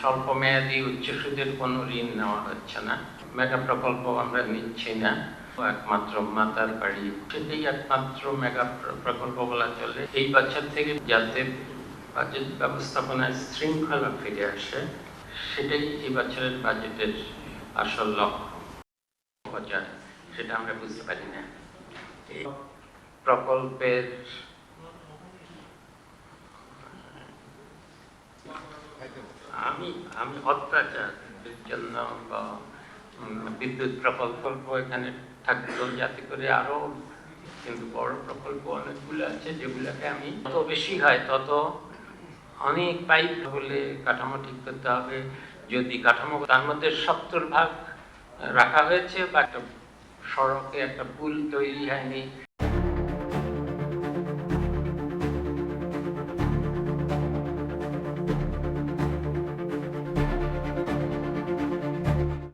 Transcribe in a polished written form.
স্বল্প মেয়াদী উচ্চ সুদের কোনো ঋণ নেওয়া হচ্ছে না, মেগা প্রকল্প আমরা নিচ্ছি না, একমাত্র মাতার বাড়ি সেটাই একমাত্র মেগা প্রকল্প বলা চলে। এই বছর থেকে যাতে বাজেট ব্যবস্থাপনায় শৃঙ্খলা ফিরে আসে, সেটাই এই বছরের বাজেটের আসল লক্ষ্য। সেটা আমরা বুঝতে পারি না। এই প্রকল্পের আমি অত্যাচারের জন্য বা বিদ্যুৎ প্রকল্প এখানে থাকতো যাতে করে আরো, কিন্তু বড় প্রকল্প অনেকগুলো আছে যেগুলোকে আমি যত বেশি হয় তত অনেক পাইপ হলে কাঠামো ঠিক করতে হবে। যদি কাঠামো তার মধ্যে 70% রাখা হয়েছে বা একটা সড়কে একটা পুল তৈরি হয়নি,